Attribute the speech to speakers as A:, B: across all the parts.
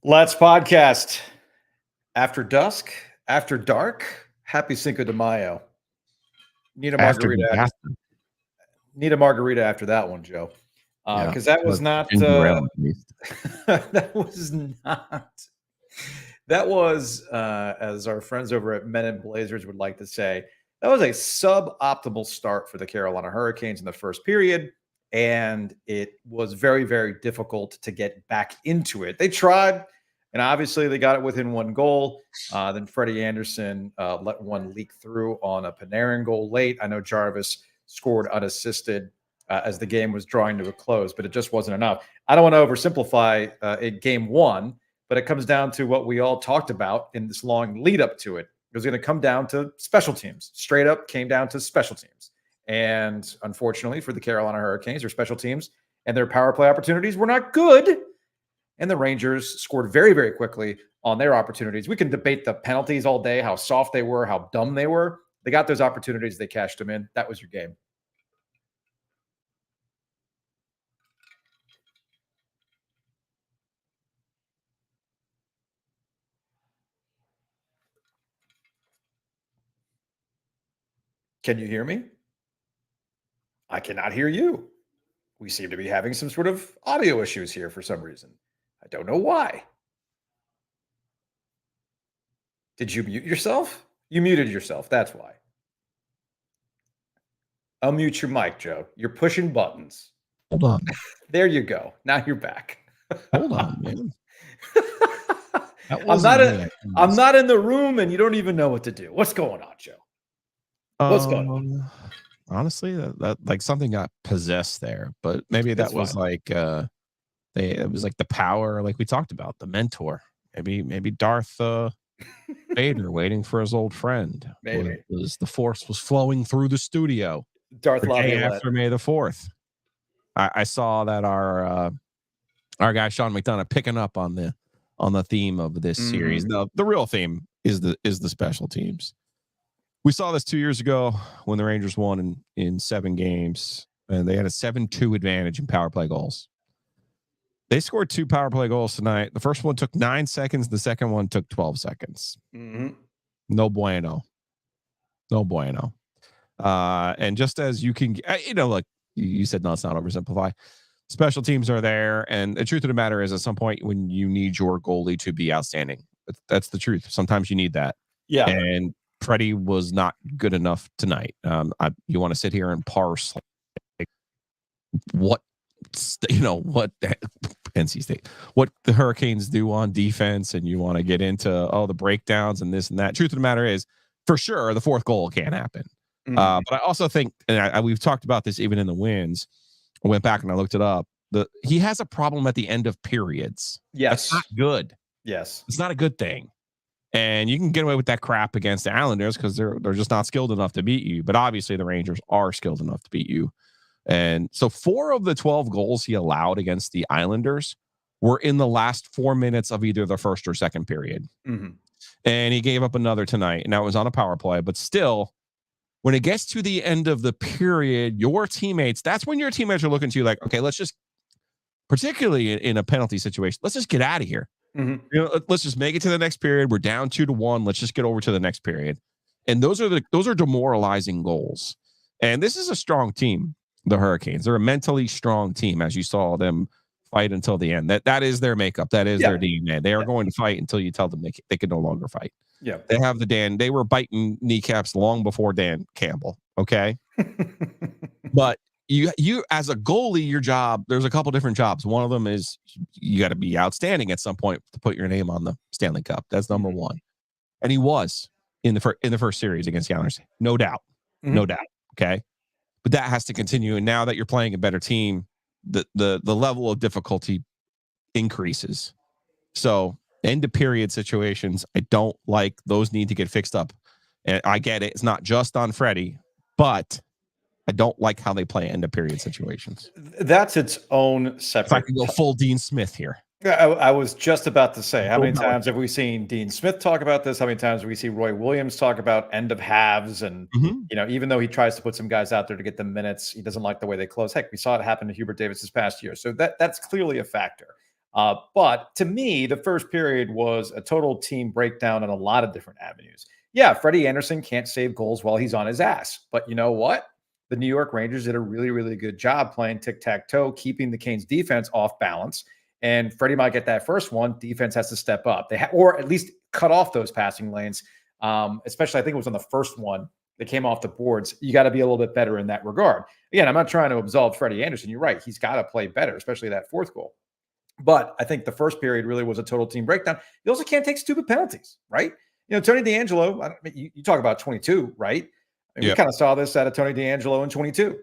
A: Let's podcast after dusk, after dark. Happy Cinco de Mayo. Need a
B: After
A: margarita.
B: disaster.
A: Need a margarita after that one, Joe.
B: Yeah.
A: Because that was not.
B: Ginger ale, at least.
A: That was not. That was, as our friends over at Men in Blazers would like to say, that was a suboptimal start for the Carolina Hurricanes in the first period, and it was very, very difficult to get back into it. They tried, and obviously they got it within one goal. Then Freddie Anderson let one leak through on a Panarin goal late. I know Jarvis scored unassisted as the game was drawing to a close, but it just wasn't enough. I don't want to oversimplify it game one, but it comes down to what we all talked about in this long lead up to it. It was going to come down to special teams. Straight up came down to special teams. And unfortunately for the Carolina Hurricanes, their special teams and their power play opportunities were not good. And the Rangers scored very, very quickly on their opportunities. We can debate the penalties all day, how soft they were, how dumb they were. They got those opportunities. They cashed them in. That was your game. Can you hear me? I cannot hear you. We seem to be having some sort of audio issues here for some reason. I don't know why. Did you mute yourself? You muted yourself. That's why. Unmute your mic, Joe. You're pushing buttons.
B: Hold on.
A: There you go. Now you're back.
B: Hold on, man.
A: I'm not in the room, and you don't even know what to do. What's going on, Joe? What's going on?
B: Honestly, that like something got possessed there, but maybe that was fine. It was like the power, like we talked about, the mentor. Maybe Darth Vader waiting for his old friend.
A: Maybe
B: the force was flowing through the studio.
A: Darth
B: Vader after May the 4th. I saw that our guy Sean McDonough picking up on the theme of this series. Now, the real theme is the special teams. We saw this 2 years ago when the Rangers won in 7 games, and they had a 7-2 advantage in power play goals. They scored 2 power play goals tonight. The first one took 9 seconds. The second one took 12 seconds.
A: Mm-hmm.
B: No bueno. No bueno. And just as you can, look, you said, no, it's not oversimplify. Special teams are there. And the truth of the matter is, at some point when you need your goalie to be outstanding, that's the truth. Sometimes you need that.
A: Yeah.
B: And Freddie was not good enough tonight. You want to sit here and parse what NC State, what the Hurricanes do on defense, and you want to get into the breakdowns and this and that. Truth of the matter is, for sure, the fourth goal can't happen. But I also think, and we've talked about this even in the wins. I went back and I looked it up. He has a problem at the end of periods.
A: Yes,
B: that's not good.
A: Yes,
B: it's not a good thing. And you can get away with that crap against the Islanders because they're just not skilled enough to beat you. But obviously, the Rangers are skilled enough to beat you. And so 4 of the 12 goals he allowed against the Islanders were in the last 4 minutes of either the first or second period.
A: Mm-hmm.
B: And he gave up another tonight. And that was on a power play. But still, when it gets to the end of the period, that's when your teammates are looking to you like, okay, let's just, particularly in a penalty situation, let's just get out of here.
A: Mm-hmm.
B: Let's just make it to the next period. We're down 2-1. Let's just get over to the next period. And those are demoralizing goals. And this is a strong team, the Hurricanes. They're a mentally strong team, as you saw them fight until the end. That is their makeup. That is their DNA. They are going to fight until you tell them they can no longer fight.
A: Yeah,
B: they have they were biting kneecaps long before Dan Campbell. Okay, but you as a goalie, your job, there's a couple different jobs. One of them is you got to be outstanding at some point to put your name on the Stanley Cup. That's number one. And he was in the first series against the Islanders. No doubt. No doubt. Okay. But that has to continue. And now that you're playing a better team, the level of difficulty increases. So end of period situations, I don't like. Those need to get fixed up. And I get it. It's not just on Freddie, but I don't like how they play end of period situations.
A: That's its own separate.
B: If I can go full Dean Smith here.
A: I was just about to say, how many times have we seen Dean Smith talk about this? How many times have we see Roy Williams talk about end of halves? And, even though he tries to put some guys out there to get them minutes, he doesn't like the way they close. Heck, we saw it happen to Hubert Davis this past year. So that's clearly a factor. But to me, the first period was a total team breakdown on a lot of different avenues. Yeah, Freddie Anderson can't save goals while he's on his ass. But you know what? The New York Rangers did a really, really good job playing tic-tac-toe, keeping the Canes defense off balance. And Freddie might get that first one. Defense has to step up. Or at least cut off those passing lanes. Especially, I think it was on the first one that came off the boards. You got to be a little bit better in that regard. Again, I'm not trying to absolve Freddie Anderson. You're right. He's got to play better, especially that fourth goal. But I think the first period really was a total team breakdown. You also can't take stupid penalties, right? Tony DeAngelo, you talk about 22, right? We kind of saw this out of Tony DeAngelo in 22.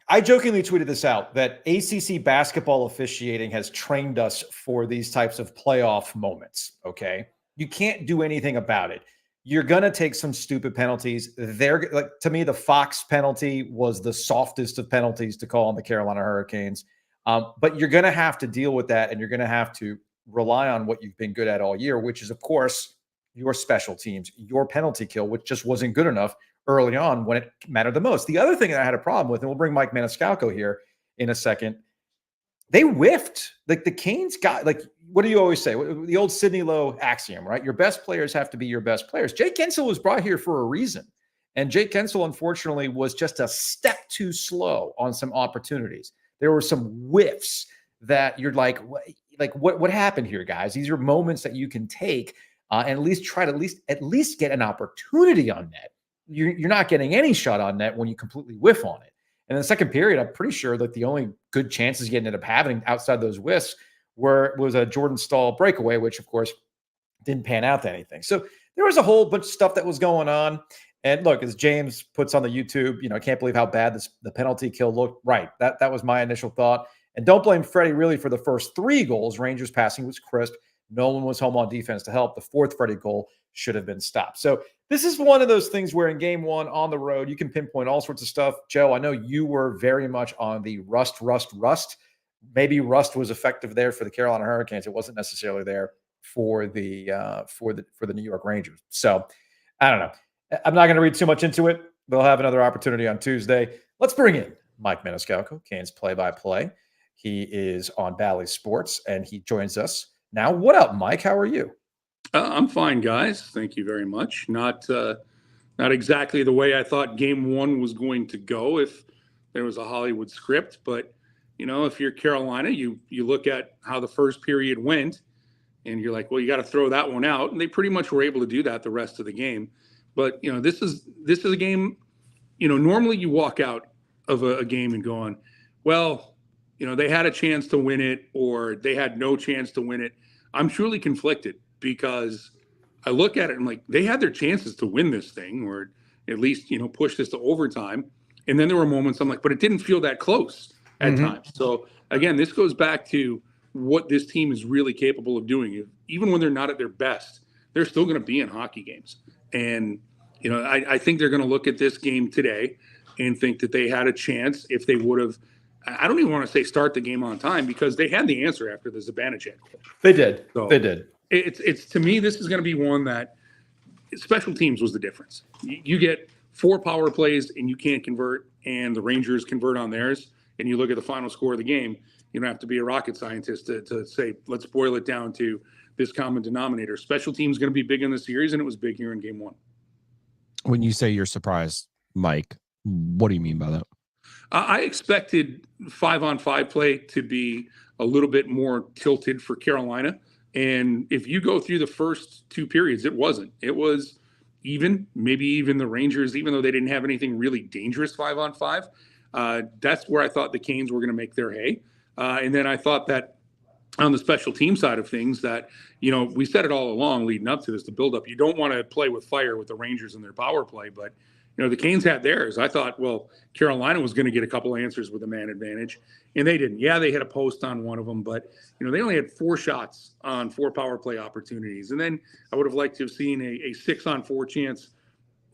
A: I jokingly tweeted this out, that ACC basketball officiating has trained us for these types of playoff moments, okay? You can't do anything about it. You're going to take some stupid penalties. To me, the Fox penalty was the softest of penalties to call on the Carolina Hurricanes. But you're going to have to deal with that, and you're going to have to rely on what you've been good at all year, which is, of course, your special teams, your penalty kill, which just wasn't good enough early on when it mattered the most. The other thing that I had a problem with, and we'll bring Mike Maniscalco here in a second, they whiffed. Like the Canes got, what do you always say? The old Sidney Lowe axiom, right? Your best players have to be your best players. Jake Guentzel was brought here for a reason. And Jake Guentzel, unfortunately, was just a step too slow on some opportunities. There were some whiffs that you're like, what happened here, guys? These are moments that you can take and at least try to at least get an opportunity on net. You're not getting any shot on net when you completely whiff on it. And in the second period, I'm pretty sure that the only good chances you ended up having outside those whiffs was a Jordan Staal breakaway, which of course didn't pan out to anything. So there was a whole bunch of stuff that was going on. And look, as James puts on the YouTube, I can't believe how bad the penalty kill looked. Right. That was my initial thought. And don't blame Freddie really for the first three goals. Rangers passing was crisp. No one was home on defense to help. The fourth Freddie goal should have been stopped. So this is one of those things where in game one on the road, you can pinpoint all sorts of stuff. Joe, I know you were very much on the rust. Maybe rust was effective there for the Carolina Hurricanes. It wasn't necessarily there for the New York Rangers. So I don't know. I'm not going to read too much into it. They'll have another opportunity on Tuesday. Let's bring in Mike Maniscalco, Canes play-by-play. He is on Bally Sports, and he joins us now. What up, Mike? How are you?
C: I'm fine, guys. Thank you very much. Not exactly the way I thought game one was going to go if there was a Hollywood script. But, if you're Carolina, you look at how the first period went, and you're like, well, you got to throw that one out. And they pretty much were able to do that the rest of the game. But, this is a game, normally you walk out of a game and going, well, they had a chance to win it or they had no chance to win it. I'm truly conflicted because I look at it and like they had their chances to win this thing or at least, push this to overtime. And then there were moments I'm like, but it didn't feel that close at times. So, again, this goes back to what this team is really capable of doing. Even when they're not at their best, they're still going to be in hockey games. And, I think they're going to look at this game today and think that they had a chance if they would have. I don't even want to say start the game on time because they had the answer after the Zibanejad goal.
A: They did.
C: So
A: they did.
C: It's to me, this is going to be one that special teams was the difference. You get 4 power plays and you can't convert, and the Rangers convert on theirs, and you look at the final score of the game. You don't have to be a rocket scientist to say, let's boil it down to this common denominator. Special teams going to be big in the series, and it was big here in game one.
B: When you say you're surprised, Mike, what do you mean by that?
C: I expected 5-on-5 play to be a little bit more tilted for Carolina. And if you go through the first 2 periods, it wasn't. It was even, maybe even the Rangers, even though they didn't have anything really dangerous 5-on-5. That's where I thought the Canes were going to make their hay. And then I thought that on the special team side of things that, we said it all along leading up to this, the buildup. You don't want to play with fire with the Rangers in their power play, but the Canes had theirs. I thought, well, Carolina was going to get a couple answers with a man advantage, and they didn't. Yeah, they hit a post on one of them, but, they only had 4 shots on 4 power play opportunities. And then I would have liked to have seen a 6-on-4 chance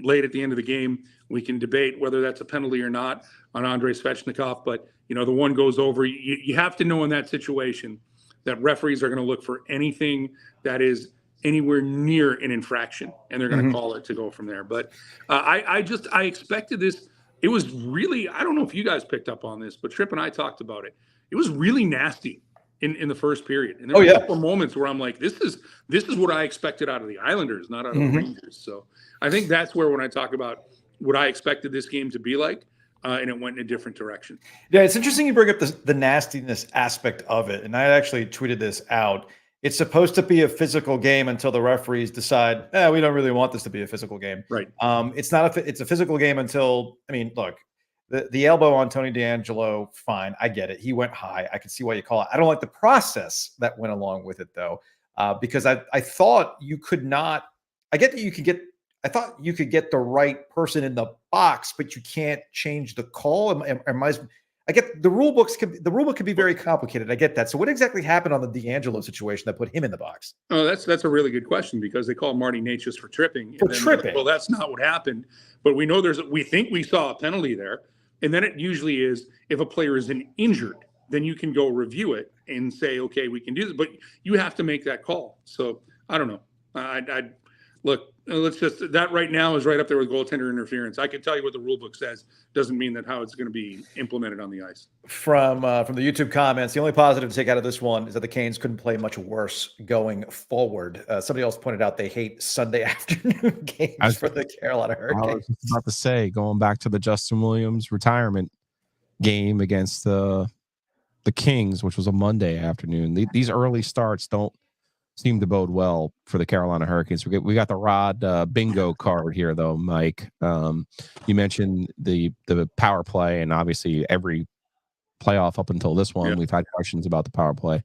C: late at the end of the game. We can debate whether that's a penalty or not on Andrei Svechnikov, but, the one goes over. You have to know in that situation that referees are going to look for anything that is anywhere near an infraction, and they're going to call it to go from there. But I expected this. It was really, I don't know if you guys picked up on this, but Tripp and I talked about it. It was really nasty in the first period. And there were a couple of moments where I'm like, this is what I expected out of the Islanders, not out of the Rangers. So I think that's where, when I talk about what I expected this game to be like, and it went in a different direction.
A: Yeah, it's interesting you bring up the nastiness aspect of it. And I actually tweeted this out. It's supposed to be a physical game until the referees decide, we don't really want this to be a physical game.
C: Right.
A: It's not it's a physical game until, I mean, look, the elbow on Tony DeAngelo, fine. I get it. He went high. I can see why you call it. I don't like the process that went along with it, though, because I thought you could not. I get that you could get. I thought you could get the right person in the box, but you can't change the call. I get the rule book could be very complicated. I get that. So what exactly happened on the DeAngelo situation that put him in the box?
C: Oh, that's a really good question, because they call Marty Nate just for tripping. Well, that's not what happened. But we know we think we saw a penalty there. And then it usually is, if a player is injured, then you can go review it and say, okay, we can do this. But you have to make that call. So I don't know. Look, that right now is right up there with goaltender interference. I can tell you what the rule book says. Doesn't mean that how it's going to be implemented on the ice.
A: From the YouTube comments, the only positive to take out of this one is that the Canes couldn't play much worse going forward. Somebody else pointed out they hate Sunday afternoon games for the Carolina Hurricanes.
B: I was about to say, going back to the Justin Williams retirement game against the Kings, which was a Monday afternoon. These early starts don't seem to bode well for the Carolina Hurricanes. We got the Rod bingo card here, though, Mike. You mentioned the power play, and obviously every playoff up until this one, we've had questions about the power play,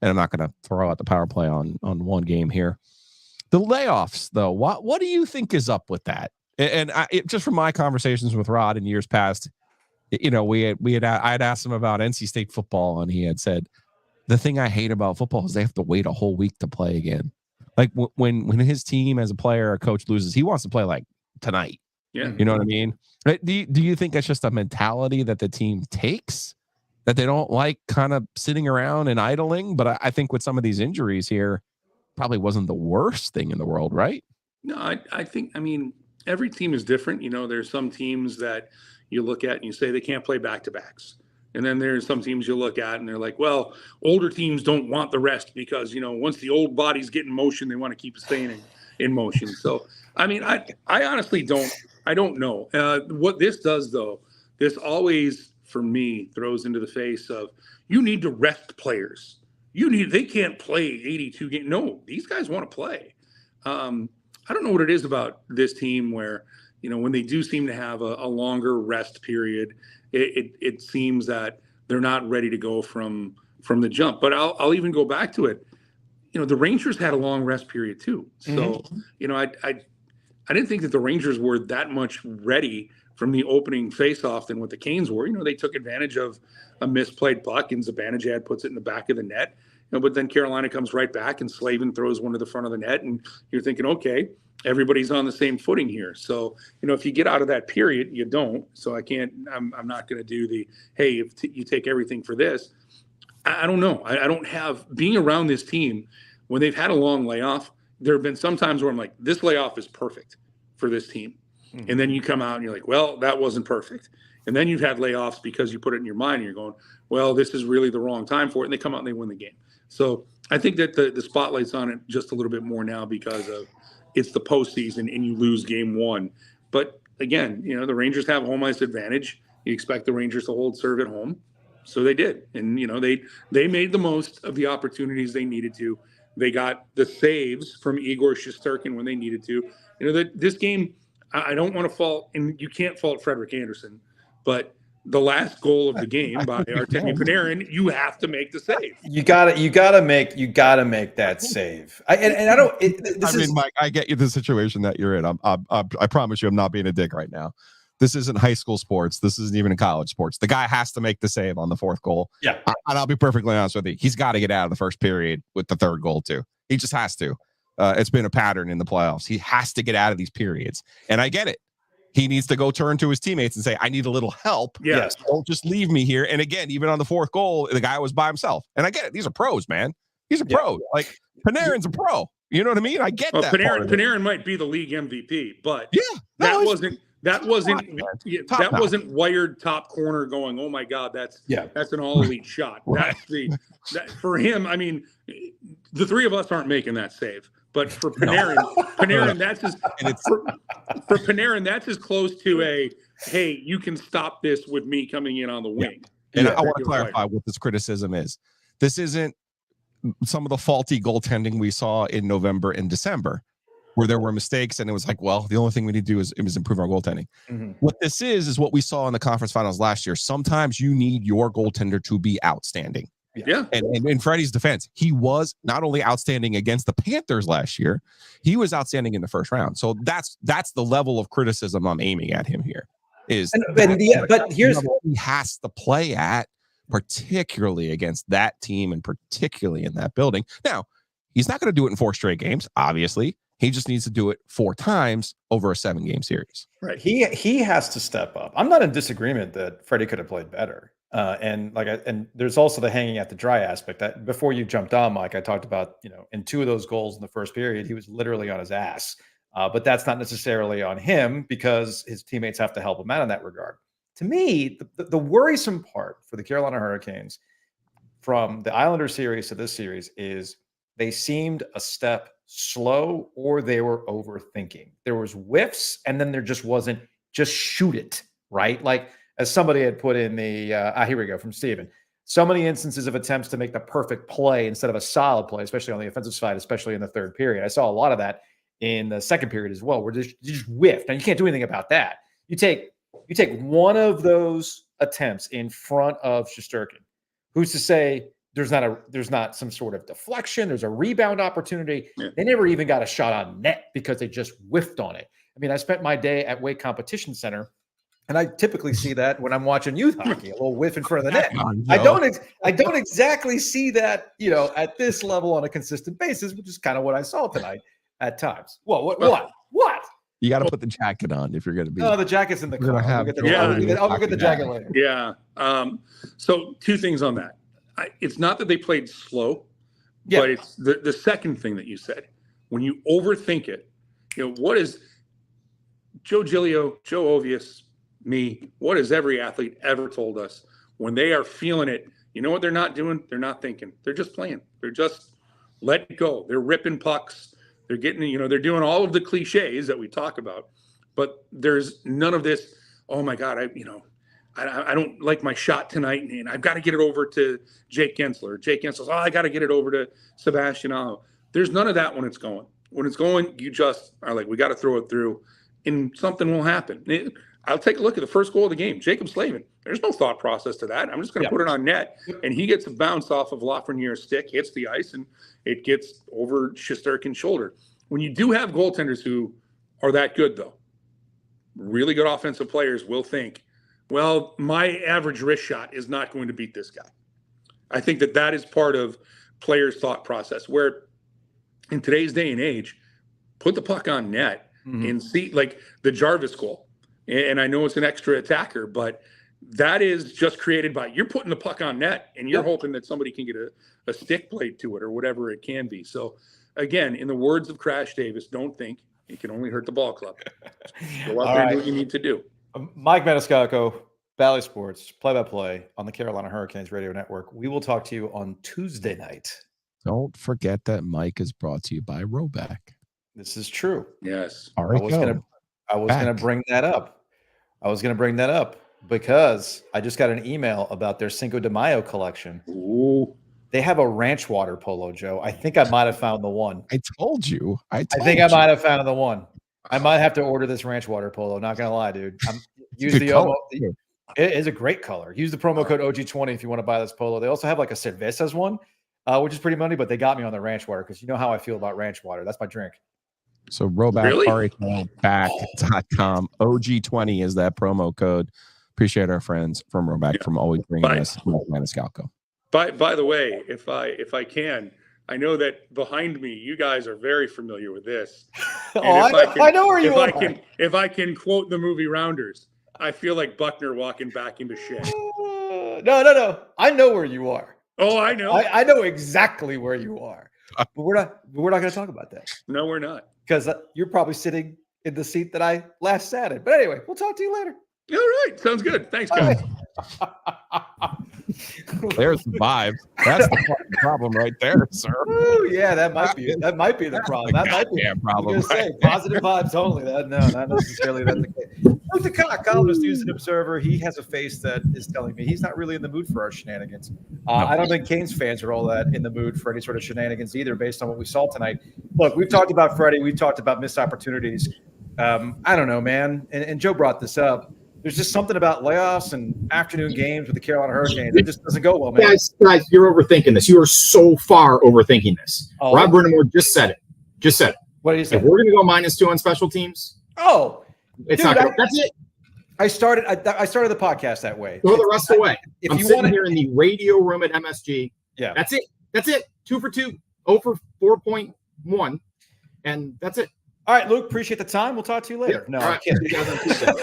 B: and I'm not going to throw out the power play on one game here. The layoffs, though, what do you think is up with that? And just from my conversations with Rod in years past, I had asked him about NC State football, and he had said, the thing I hate about football is they have to wait a whole week to play again. Like when his team as a player or coach loses, he wants to play like tonight.
C: Yeah.
B: You know what I mean? Do you think it's just a mentality that the team takes, that they don't like kind of sitting around and idling? But I think with some of these injuries here, probably wasn't the worst thing in the world, right?
C: No, I think, every team is different. There's some teams that you look at and you say they can't play back-to-backs. And then there's some teams you look at and they're like, well, older teams don't want the rest because, once the old bodies get in motion, they want to keep it staying in motion. So, I honestly don't know. What this does, though, this always, for me, throws into the face of, you need to rest players. They can't play 82 games. No, these guys want to play. I don't know what it is about this team where, when they do seem to have a longer rest period, it seems that they're not ready to go from the jump. But I'll even go back to it. The Rangers had a long rest period too. So, I didn't think that the Rangers were that much ready from the opening faceoff than what the Canes were. They took advantage of a misplayed puck and Zibanejad puts it in the back of the net. But then Carolina comes right back and Slavin throws one to the front of the net, and you're thinking, okay, everybody's on the same footing here. So, if you get out of that period, you don't. So I'm not going to do hey, if you take everything for this. I don't know. I don't have, being around this team, when they've had a long layoff, there have been some times where I'm like, this layoff is perfect for this team. Mm-hmm. And then you come out and you're like, well, that wasn't perfect. And then you've had layoffs because you put it in your mind and you're going, well, this is really the wrong time for it. And they come out and they win the game. So I think that the spotlight's on it just a little bit more now because of it's the postseason and you lose game one. But again, the Rangers have home ice advantage. You expect the Rangers to hold serve at home. So they did. And, they made the most of the opportunities they needed to. They got the saves from Igor Shesterkin when they needed to. This game, I don't want to fault, and you can't fault Frederik Andersen, but the last goal of the game by Artemi Panarin, you have to make the save.
A: You gotta make that save.
B: Mike, I get you the situation that you're in. I promise you, I'm not being a dick right now. This isn't high school sports. This isn't even college sports. The guy has to make the save on the fourth goal.
A: Yeah.
B: And I'll be perfectly honest with you. He's got to get out of the first period with the third goal too. He just has to. It's been a pattern in the playoffs. He has to get out of these periods. And I get it. He needs to go turn to his teammates and say, I need a little help.
C: Yes.
B: Don't just leave me here. And again, even on the fourth goal, the guy was by himself. And I get it. These are pros, man. These are pros. Like Panarin's a pro. You know what I mean? I get that.
C: Panarin might be the league MVP, but that wasn't
B: Top notch.
C: wasn't wired top corner going, oh my God, that's an all elite shot.
B: Right.
C: That for him. I mean, the three of us aren't making that save, but for Panarin, that's as for Panarin, that's as close to a hey, you can stop this with me coming in on the wing.
B: And I want to clarify what this criticism is. This isn't some of the faulty goaltending we saw in November and December, where there were mistakes and it was like, well, the only thing we need to do is improve our goaltending. Mm-hmm. What this is what we saw in the conference finals last year. Sometimes you need your goaltender to be outstanding.
C: Yeah.
B: And in Freddie's defense, he was not only outstanding against the Panthers last year, he was outstanding in the first round. So that's the level of criticism I'm aiming at him here. But here's what he has to play at, particularly against that team and particularly in that building. Now, he's not going to do it in 4 straight games, obviously. He just needs to do it 4 times over a 7-game series.
A: Right. He has to step up. I'm not in disagreement that Freddie could have played better. And there's also the hanging out to dry aspect. That before you jumped on, Mike, I talked about, in 2 of those goals in the first period, he was literally on his ass. But that's not necessarily on him because his teammates have to help him out in that regard. To me, the worrisome part for the Carolina Hurricanes from the Islander series to this series is they seemed a step slow or they were overthinking. There was whiffs and then there just wasn't just shoot it, right? Like as somebody had put in the, here we go from Steven. So many instances of attempts to make the perfect play instead of a solid play, especially on the offensive side, especially in the third period. I saw a lot of that in the second period as well, where you just whiffed. Now you can't do anything about that. You take one of those attempts in front of Shesterkin. Who's to say there's not some sort of deflection? There's a rebound opportunity. Yeah. They never even got a shot on net because they just whiffed on it. I mean, I spent my day at Wake Competition Center, and I typically see that when I'm watching youth hockey, a little whiff in front of the net. I don't exactly see that, at this level on a consistent basis, which is kind of what I saw tonight at times. Well, what?
B: You got to put the jacket on if you're going to be.
A: Oh, the jacket's in the car. I'll get the jacket later.
C: Yeah. So 2 things on that. It's not that they played slow, but it's the second thing that you said. When you overthink it, what is Joe Giglio, Joe Ovies, me, what has every athlete ever told us? When they are feeling it, you know what they're not doing? They're not thinking. They're just playing. They're just letting it go. They're ripping pucks. They're getting, they're doing all of the cliches that we talk about, but there's none of this. Oh my God, I don't like my shot tonight, and I've got to get it over to Jake Gensler. Jake Gensler's, I got to get it over to Sebastian Aho. There's none of that when it's going. When it's going, you just are like, we got to throw it through, and something will happen. I'll take a look at the first goal of the game. Jacob Slavin. There's no thought process to that. I'm just going to put it on net, and he gets a bounce off of Lafreniere's stick, hits the ice, and it gets over Shesterkin's shoulder. When you do have goaltenders who are that good, though, really good offensive players will think, well, my average wrist shot is not going to beat this guy. I think that is part of players' thought process, where in today's day and age, put the puck on net and see, like the Jarvis goal. And I know it's an extra attacker, but that is just created by you're putting the puck on net and you're hoping that somebody can get a stick plate to it or whatever it can be. So, again, in the words of Crash Davis, don't think. It can only hurt the ball club. Go out there and do what you need to do.
A: Mike Maniscalco, Valley Sports, play-by-play on the Carolina Hurricanes Radio Network. We will talk to you on Tuesday night.
B: Don't forget that Mike is brought to you by Roback.
A: This is true.
C: Yes.
A: I was gonna bring that up. Because I just got an email about their Cinco de Mayo collection.
C: Ooh.
A: They have a ranch water polo, Joe. I think I might have found the one.
B: I told you. I
A: might have found the one. I might have to order this ranch water polo. Not gonna lie, dude. It is a great color. Use the promo code OG20 if you want to buy this polo. They also have like a cervezas one, which is pretty money, but they got me on the ranch water because you know how I feel about ranch water. That's my drink.
B: So Roback, back.com. OG20 is that promo code. Appreciate our friends from Roback from always bringing us Maniscalco.
C: By the way, if I can, I know that behind me, you guys are very familiar with this.
A: I know where you are.
C: If I can quote the movie Rounders, I feel like Buckner walking back into shit.
A: No. I know where you are.
C: Oh, I know.
A: I know exactly where you are. But we're not going to talk about that.
C: No, we're not.
A: Because you're probably sitting in the seat that I last sat in. But anyway, we'll talk to you later.
C: All right. Sounds good. Thanks, guys.
B: There's the vibes. That's the problem right there, sir.
A: Ooh, yeah, that might be the problem. That might be
B: problem.
A: I was gonna say positive vibes only. That no, not necessarily that's the case. Luke DeCock, columnist, News and Observer. He has a face that is telling me he's not really in the mood for our shenanigans. I don't think Canes fans are all that in the mood for any sort of shenanigans either, based on what we saw tonight. Look, we've talked about Freddie. We've talked about missed opportunities. I don't know, man. And Joe brought this up. There's just something about layoffs and afternoon games with the Carolina Hurricanes. It just doesn't go well, man.
D: Guys, you're overthinking this. You are so far overthinking this.
A: Oh.
D: Rob Brindamore just said it.
A: What do you say?
D: If we're going to go -2 on special teams,
A: Dude,
D: it's not going to. That's it.
A: I started the podcast that way.
D: Throw the rest away.
A: If
D: I'm
A: you
D: sitting
A: want
D: here in the radio room at MSG.
A: Yeah.
D: That's it. 2 for 2, 0 for 4.1, and that's it.
A: All right, Luke, appreciate the time. We'll talk to you later. No,
D: All
A: I'm
D: right.
A: kidding.
D: See you guys on Tuesday.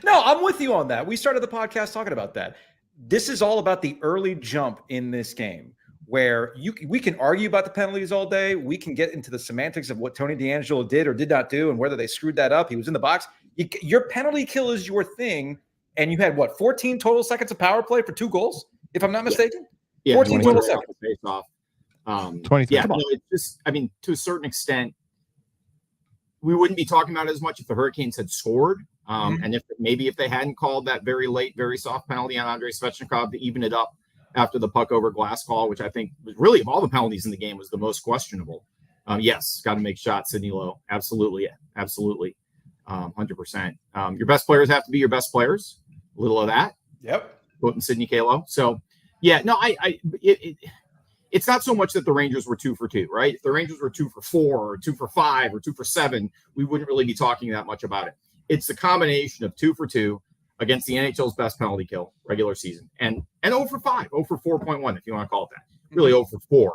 A: No, I'm with you on that. We started the podcast talking about that. This is all about the early jump in this game where we can argue about the penalties all day. We can get into the semantics of what Tony DeAngelo did or did not do and whether they screwed that up. He was in the box. Your penalty kill is your thing. And you had, 14 total seconds of power play for 2 goals, if I'm not mistaken?
D: Yeah,
A: 14 total seconds.
D: Face off.
B: 23.
D: Yeah, it's just, to a certain extent, we wouldn't be talking about it as much if the Hurricanes had scored. And if they hadn't called that very late, very soft penalty on Andrei Svechnikov to even it up after the puck over glass call, which I think was really, of all the penalties in the game, was the most questionable. Yes, got to make shots, Sidney Lowe. Absolutely. 100%. Your best players have to be your best players. A little of that.
A: Yep.
D: Quoting Sidney Lowe. So, yeah, no, it's not so much that the Rangers were 2 for 2, right? If the Rangers were 2 for 4 or 2 for 5 or 2 for 7, we wouldn't really be talking that much about it. It's the combination of 2 for 2 against the NHL's best penalty kill regular season and 0 for 5, 0 for 4.1, if you want to call it that. Really 0 for 4.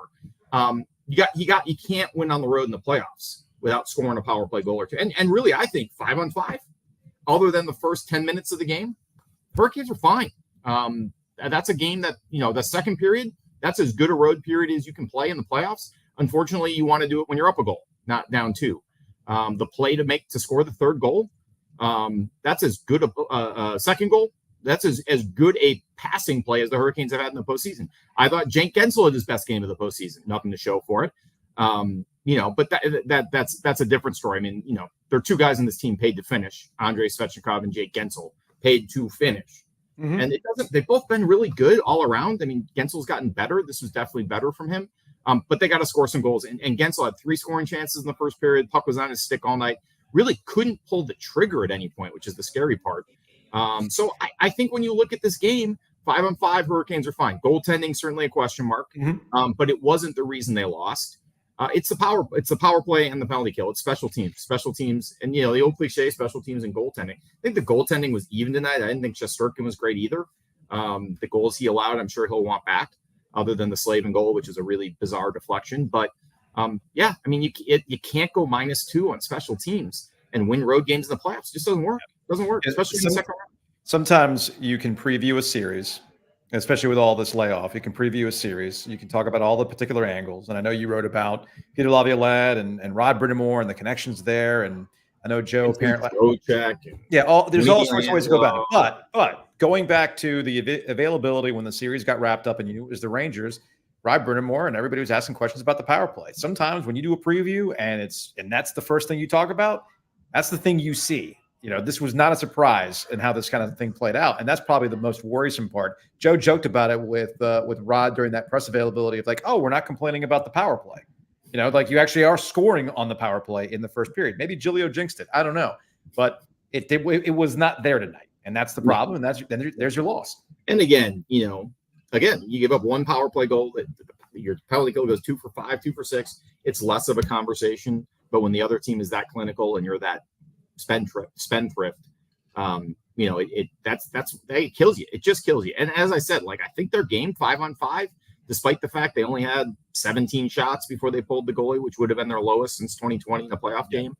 D: You can't win on the road in the playoffs without scoring a power play goal or 2. And really, I think 5-on-5, other than the first 10 minutes of the game, Hurricanes are fine. That's a game that, the second period, that's as good a road period as you can play in the playoffs. Unfortunately, you want to do it when you're up a goal, not down 2. The play to score the third goal, that's as good a second goal. That's as good a passing play as the Hurricanes have had in the postseason. I thought Jake Gensel had his best game of the postseason. Nothing to show for it. But that's a different story. I mean, there are 2 guys in this team paid to finish, Andrei Svechnikov and Jake Gensel, paid to finish.
A: Mm-hmm.
D: And they've both been really good all around. I mean, Gensel's gotten better. This was definitely better from him. But they got to score some goals. And Gensel had 3 scoring chances in the first period. Puck was on his stick all night. Really couldn't pull the trigger at any point, which is the scary part. So I think when you look at this game, 5-on-5 Hurricanes are fine. Goaltending, certainly a question mark.
A: Mm-hmm.
D: But it wasn't the reason they lost. It's the power play and the penalty kill. It's special teams, and the old cliche, special teams and goaltending. I think the goaltending was even tonight. I didn't think Shesterkin was great either. The goals he allowed, I'm sure he'll want back, other than the Slavin goal, which is a really bizarre deflection. But you can't go -2 on special teams and win road games in the playoffs. It just doesn't work. Especially in the second round.
A: Sometimes you can preview a series, especially with all this layoff. You can preview a series. You can talk about all the particular angles. And I know you wrote about Peter Laviolette and Rod Brindamore and the connections there. And I know Joe apparently. There's all sorts of ways to go about it. But going back to the availability when the series got wrapped up and it was the Rangers, Rod Brindamore and everybody was asking questions about the power play. Sometimes when you do a preview and that's the first thing you talk about, that's the thing you see. This was not a surprise in how this kind of thing played out. And that's probably the most worrisome part. Joe joked about it with Rod during that press availability of we're not complaining about the power play. You actually are scoring on the power play in the first period. Maybe Giglio jinxed it. I don't know. But it was not there tonight. And that's the problem. And there's your loss.
D: And again, you give up 1 power play goal. Your penalty kill goes 2 for 5, 2 for 6. It's less of a conversation. But when the other team is that clinical and you're that spendthrift, it kills you. It just kills you. And as I said, I think their game 5-on-5, despite the fact they only had 17 shots before they pulled the goalie, which would have been their lowest since 2020 in a playoff game.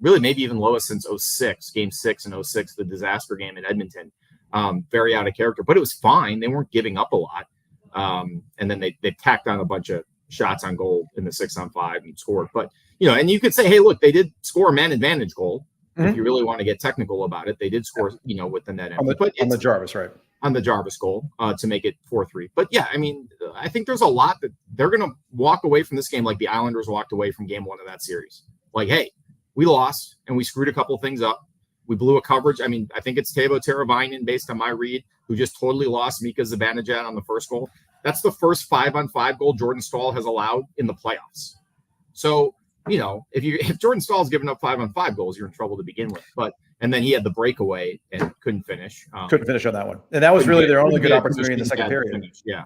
D: Really maybe even lowest since 06, game 6 in 06, the disaster game in Edmonton. Very out of character, but it was fine. They weren't giving up a lot. And then they tacked on a bunch of shots on goal in the 6-on-5 and scored. But, and you could say, hey, look, they did score a man advantage goal. If you really want to get technical about it, they did score, with the net empty.
A: On the Jarvis, right?
D: On the Jarvis goal to make it 4-3. But yeah, I mean, I think there's a lot that they're going to walk away from this game like the Islanders walked away from game 1 of that series. Like, hey, we lost and we screwed a couple of things up. We blew a coverage. I mean, I think it's Teuvo Teravainen, based on my read, who just totally lost Mika Zibanejad on the first goal. That's the first 5-on-5 goal Jordan Staal has allowed in the playoffs. So, if Jordan Stahl's given up 5-on-5 goals, you're in trouble to begin with. And then he had the breakaway and couldn't finish.
A: Couldn't finish on that one, and that was really their only good opportunity in the second period.
D: Finish. Yeah.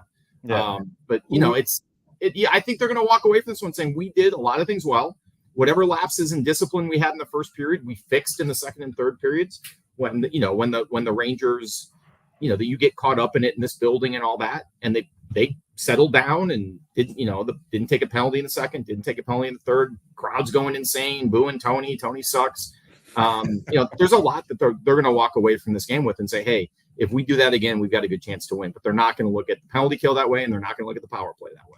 D: But I think they're going to walk away from this one saying we did a lot of things well. Whatever lapses in discipline we had in the first period, we fixed in the second and third periods. When the Rangers, that you get caught up in it in this building and all that, and they settled down and didn't take a penalty in the second, didn't take a penalty in the third. Crowd's going insane, booing Tony. Tony sucks. There's a lot that they're going to walk away from this game with and say, hey, if we do that again, we've got a good chance to win. But they're not going to look at the penalty kill that way, and they're not going to look at the power play that way.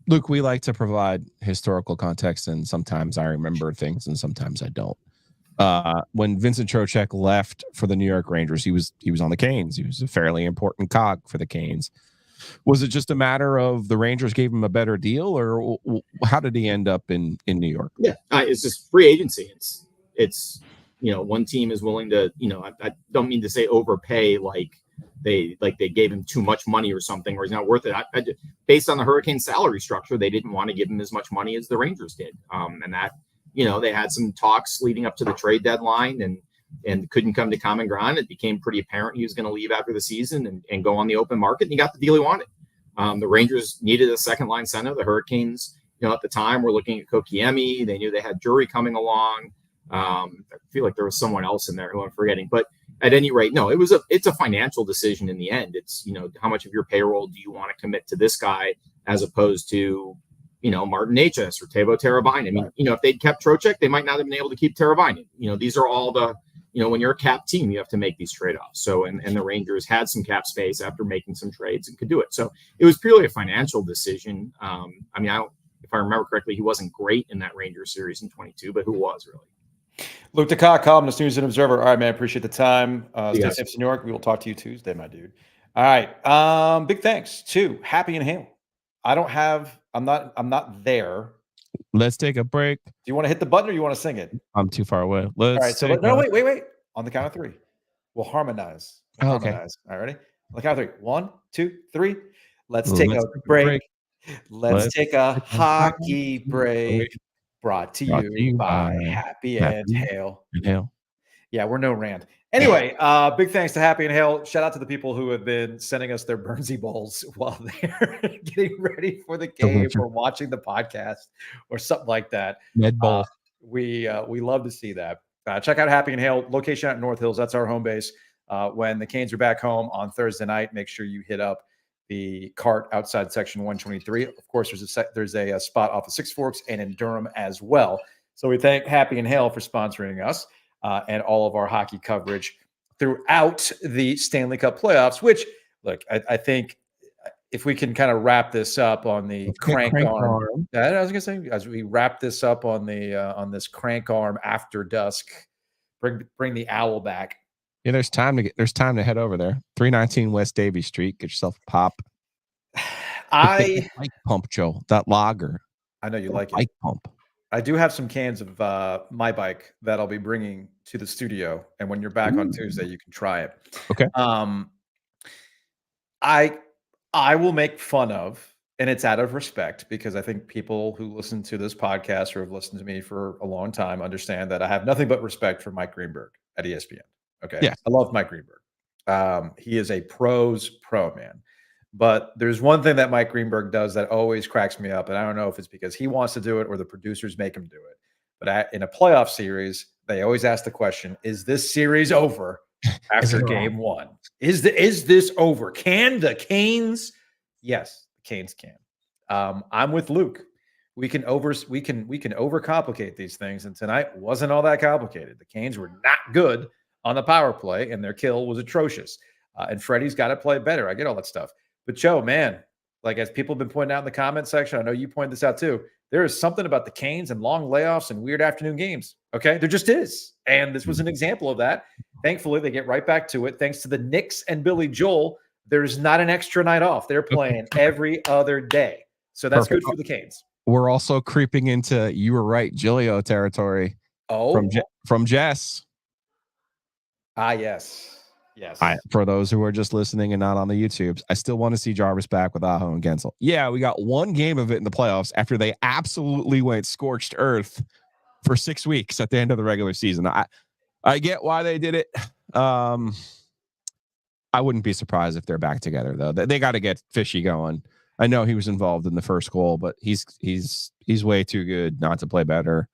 B: Luke, we like to provide historical context, and sometimes I remember things and sometimes I don't. When Vincent Trocheck left for the New York Rangers, he was on the Canes. He was a fairly important cog for the Canes. Was it just a matter of the Rangers gave him a better deal, or how did he end up in New York?
D: Yeah, it's just free agency. It's one team is willing to, I don't mean to say overpay like they gave him too much money or something, or he's not worth it. Based on the Hurricane salary structure, they didn't want to give him as much money as the Rangers did. And that, they had some talks leading up to the trade deadline and couldn't come to common ground. It became pretty apparent he was going to leave after the season and go on the open market, and he got the deal he wanted. The Rangers needed a second line center. The Hurricanes, at the time were looking at Kokiemi. They knew they had Drury coming along. I feel like there was someone else in there who I'm forgetting, but at any rate, no, it's a financial decision in the end. It's, how much of your payroll do you want to commit to this guy as opposed to, Martin Necas or Teuvo Teravainen. I mean, if they'd kept Trocheck, they might not have been able to keep Teravainen. These are all the, when you're a cap team, you have to make these trade-offs. So, and the Rangers had some cap space after making some trades and could do it. So it was purely a financial decision. If I remember correctly, he wasn't great in that Rangers series in 22, but who was really?
A: Luke DeCock, columnist, News and Observer. All right, man. Appreciate the time. Stay safe in New York. We will talk to you Tuesday, my dude. All right. Big thanks to Happy and Hale. I'm not there.
B: Let's take a break.
A: Do you want to hit the button or you want to sing it?
B: I'm too far away.
A: All right. So wait. On the count of 3, we'll harmonize.
B: Okay.
A: All right, ready? On the count of 3. 1, 2, 3. Let's take a break. Let's take a hockey break. Brought to you by Happy and Hale. Yeah, we're no Rand. Anyway, big thanks to Happy and Hale. Shout out to the people who have been sending us their Bernsey Bowls while they're getting ready for the game or watching the podcast or something like that.
B: Med Bowl.
A: We love to see that. Check out Happy and Hale, location at North Hills. That's our home base. When the Canes are back home on Thursday night, make sure you hit up the cart outside section 123. Of course, there's a spot off of Six Forks and in Durham as well. So we thank Happy and Hale for sponsoring us and all of our hockey coverage throughout the Stanley Cup playoffs, which, look, I think if we can kind of wrap this up on the crank arm. I was going to say, as we wrap this up on the on this crank arm after dusk, bring the owl back.
B: Yeah, there's time to head over there. 319 West Davie Street. Get yourself a pop.
A: Bike
B: pump, Joe. That lager.
A: I know you like it.
B: Bike pump.
A: I do have some cans of my bike that I'll be bringing to the studio, and when you're back on Tuesday, you can try it.
B: Okay.
A: I will make fun of, and it's out of respect because I think people who listen to this podcast or have listened to me for a long time understand that I have nothing but respect for Mike Greenberg at ESPN. Okay.
B: Yeah.
A: I love Mike Greenberg. He is a pro's pro, man. But there's one thing that Mike Greenberg does that always cracks me up. And I don't know if it's because he wants to do it or the producers make him do it. But in a playoff series, they always ask the question, is this series over after game one? Is this over? Can the Canes? Yes, the Canes can. I'm with Luke. We can overcomplicate these things. And tonight wasn't all that complicated. The Canes were not good on the power play, and their kill was atrocious. And Freddie's got to play better. I get all that stuff. But Joe, man, like as people have been pointing out in the comment section, I know you pointed this out too. There is something about the Canes and long layoffs and weird afternoon games. Okay, there just is, and this was an example of that. Thankfully, they get right back to it thanks to the Knicks and Billy Joel. There's not an extra night off. They're playing every other day, so that's
B: Perfect.
A: good for the Canes.
B: We're also creeping into you were right, Giglio territory.
A: Oh,
B: from Jess.
A: Yes.
B: For those who are just listening and not on the YouTubes, I still want to see Jarvis back with Aho and Gensel. Yeah, we got one game of it in the playoffs after they absolutely went scorched earth for 6 weeks at the end of the regular season. I get why they did it. I wouldn't be surprised if they're back together though. They got to get Fishy going. I know he was involved in the first goal, but he's way too good not to play better.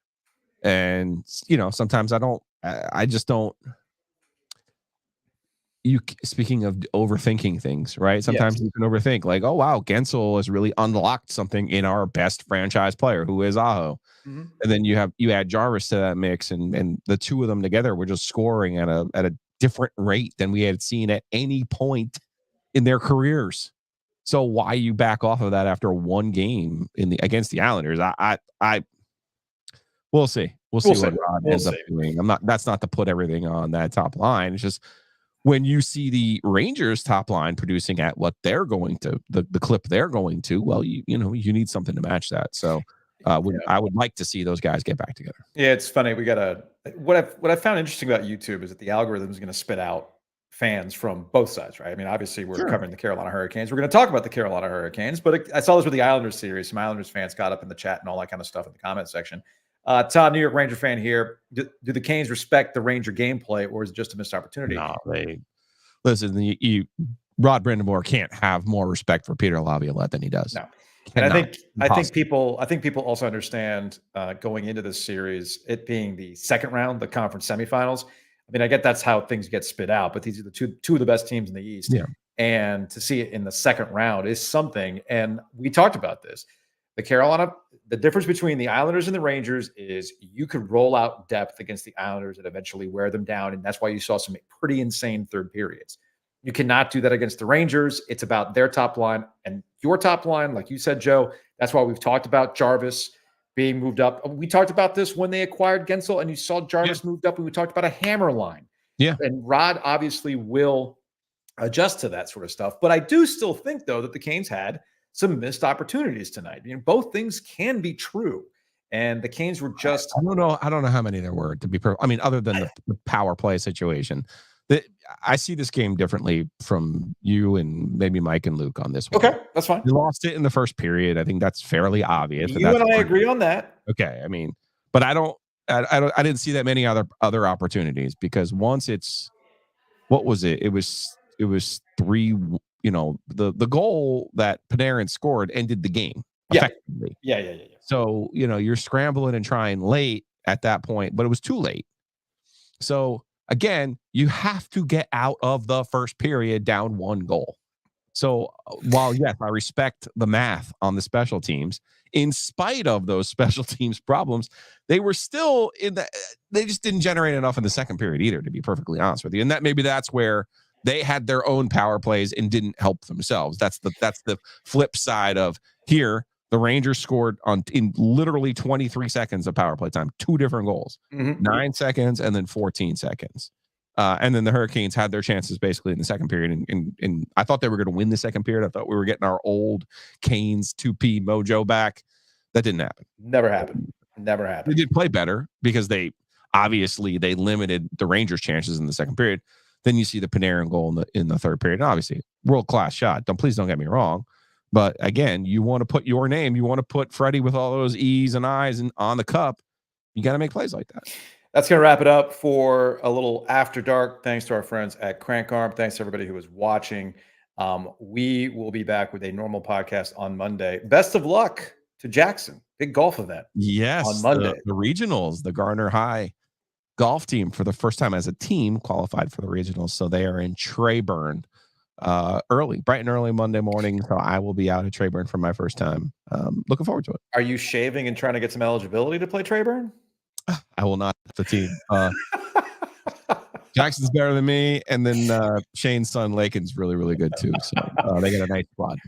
B: And sometimes I just don't. Speaking of overthinking things, right? Sometimes you can overthink, like, oh wow, Gensel has really unlocked something in our best franchise player, who is Aho. Mm-hmm. And then you add Jarvis to that mix, and the two of them together were just scoring at a different rate than we had seen at any point in their careers. So why you back off of that after one game against the Islanders? We'll see. We'll see what Rod ends up doing. That's not to put everything on that top line. It's just when you see the Rangers top line producing at what they're going to, the clip they're going to, well, you need something to match that. So I would like to see those guys get back together.
A: Yeah, it's funny. We got what I found interesting about YouTube is that the algorithm is going to spit out fans from both sides, right? I mean, obviously we're covering the Carolina Hurricanes. We're going to talk about the Carolina Hurricanes, but I saw this with the Islanders series. Some Islanders fans got up in the chat and all that kind of stuff in the comment section. Tom, New York Ranger fan here. Do the Canes respect the Ranger gameplay, or is it just a missed opportunity?
B: No, listen. Rod Brindamore can't have more respect for Peter Laviolette than he does.
A: No, and I think people also understand going into this series, it being the second round, the conference semifinals. I mean, I get that's how things get spit out, but these are the two of the best teams in the East.
B: Yeah.
A: And to see it in the second round is something. And we talked about this. The difference between the Islanders and the Rangers is you could roll out depth against the Islanders and eventually wear them down. And that's why you saw some pretty insane third periods. You cannot do that against the Rangers. It's about their top line and your top line. Like you said, Joe, that's why we've talked about Jarvis being moved up. We talked about this when they acquired Gensel and you saw Jarvis moved up, and we talked about a hammer line.
B: Yeah.
A: And Rod obviously will adjust to that sort of stuff. But I do still think, though, that the Canes had some missed opportunities tonight. Both things can be true. And the Canes were just...
B: I don't know how many there were, to be perfect. I mean, other than the power play situation. I see this game differently from you and maybe Mike and Luke on this one.
A: Okay, that's fine.
B: You lost it in the first period. I think that's fairly obvious.
A: You and I agree on that.
B: Okay, I mean, but I didn't see that many other opportunities, because once what was it? It was three. The goal that Panarin scored ended the game effectively.
A: Yeah.
B: So you're scrambling and trying late at that point, but it was too late. So again, you have to get out of the first period down one goal. So while, yes, I respect the math on the special teams, in spite of those special teams problems, they were still they just didn't generate enough in the second period either, to be perfectly honest with you. And that's where they had their own power plays and didn't help themselves. That's the flip side of here. The Rangers scored in literally 23 seconds of power play time, 2 different goals, 9 seconds and then 14 seconds. And then the Hurricanes had their chances basically in the second period. And I thought they were going to win the second period. I thought we were getting our old Canes 2P mojo back. That didn't happen.
A: Never happened.
B: They did play better because they limited the Rangers' chances in the second period. Then you see the Panarin goal in the third period. And obviously, world-class shot. Please don't get me wrong. But again, you want to put your name, you want to put Freddie with all those E's and I's on the cup. You got to make plays like that.
A: That's going to wrap it up for a little After Dark. Thanks to our friends at Crank Arm. Thanks to everybody who is watching. We will be back with a normal podcast on Monday. Best of luck to Jackson. Big golf event.
B: Yes.
A: On Monday.
B: The regionals, the Garner High golf team for the first time as a team qualified for the regionals. So they are in Treyburn. Bright and early Monday morning. So I will be out at Treyburn for my first time. Looking forward to it.
A: Are you shaving and trying to get some eligibility to play Treyburn?
B: I will not. The team. Jackson's better than me, and then Shane's son Lakin's really, really good too. So they got a nice squad.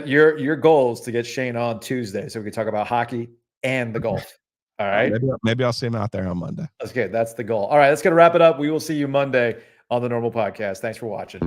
A: Your goal is to get Shane on Tuesday so we can talk about hockey and the golf. All right.
B: Maybe I'll see him out there on Monday.
A: That's good. That's the goal. All right, that's going to wrap it up. We will see you Monday on the Normal Podcast. Thanks for watching.